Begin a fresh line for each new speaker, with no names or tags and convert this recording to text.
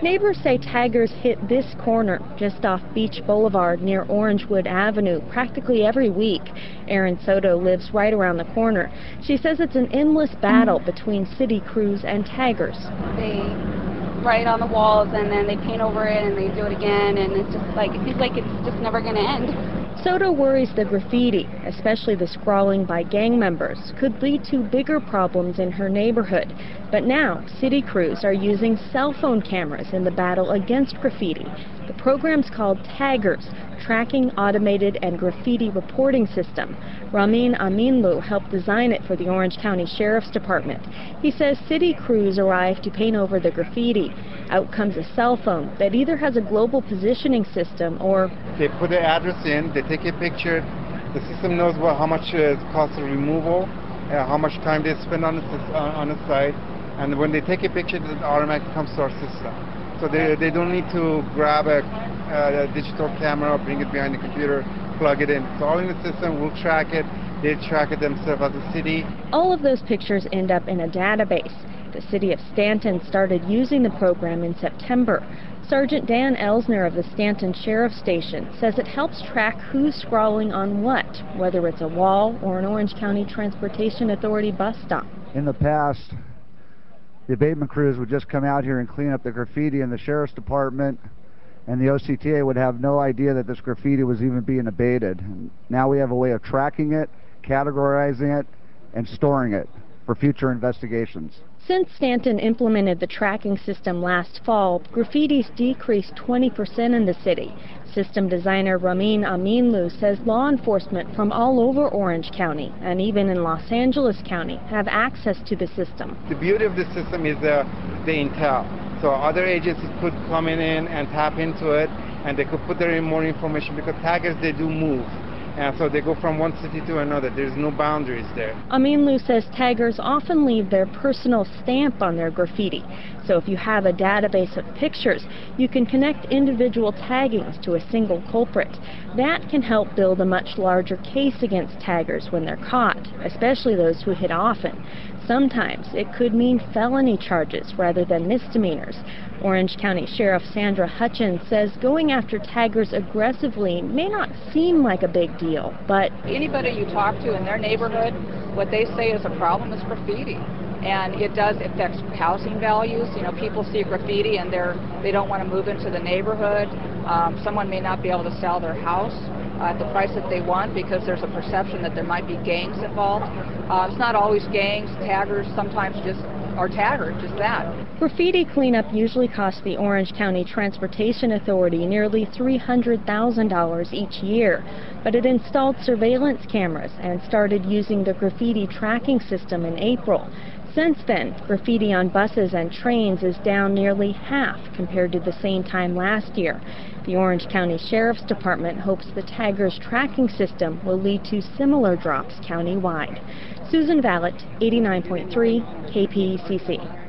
Neighbors say Tagrs hit this corner just off Beach Boulevard near Orangewood Avenue practically every week. Erin Soto lives right around the corner. She says it's an endless battle between city crews and Tagrs.
They write on the walls and then they paint over it and they do it again, and it's just like, it feels like it's just never going to end.
Soto worries the graffiti, especially the scrawling by gang members, could lead to bigger problems in her neighborhood. But now, city crews are using cell phone cameras in the battle against graffiti. The program's called Tagrs, Tracking, Automated, and Graffiti Reporting System. Ramin Aminlu helped design it for the Orange County Sheriff's Department. He says city crews arrive to paint over the graffiti. Out comes a cell phone that either has a global positioning system or...
They put the address in, they take a picture, the system knows how much it costs the removal, how much time they spend on the site, and when they take a picture, it automatically comes to our system. So they don't need to grab a digital camera, bring it behind the computer, plug it in. It's all in the system, we'll track it, they track it themselves as a city.
All of those pictures end up in a database. The city of Stanton started using the program in September. Sergeant Dan Elsner of the Stanton Sheriff's Station says it helps track who's scrawling on what, whether it's a wall or an Orange County Transportation Authority bus stop.
In the past, the abatement crews would just come out here and clean up the graffiti, and the Sheriff's Department and the OCTA would have no idea that this graffiti was even being abated. And now we have a way of tracking it, categorizing it, and storing it for future investigations.
Since Stanton implemented the tracking system last fall, graffiti's decreased 20% in the city. System designer Ramin Aminlu says law enforcement from all over Orange County and even in Los Angeles County have access to the system.
The beauty of the system is the intel. So other agencies could come in and tap into it, and they could put their more information, because Tagrs, they do move. And so they go from one city to another. There's no boundaries there.
Aminlu says Tagrs often leave their personal stamp on their graffiti. So if you have a database of pictures, you can connect individual taggings to a single culprit. That can help build a much larger case against Tagrs when they're caught, especially those who hit often. Sometimes it could mean felony charges rather than misdemeanors. Orange County Sheriff Sandra Hutchins says going after Tagrs aggressively may not seem like a big deal, but
anybody you talk to in their neighborhood, what they say is a problem is graffiti. And it does affect housing values. You know, people see graffiti and they don't want to move into the neighborhood. Someone may not be able to sell their house at the price that they want because there's a perception that there might be gangs involved. It's not always gangs. Tagrs sometimes just are Tagrs, just that.
Graffiti cleanup usually costs the Orange County Transportation Authority nearly $300,000 each year, but it installed surveillance cameras and started using the graffiti tracking system in April. Since then, graffiti on buses and trains is down nearly half compared to the same time last year. The Orange County Sheriff's Department hopes the Tagrs tracking system will lead to similar drops countywide. Susan Vallet, 89.3 KPCC.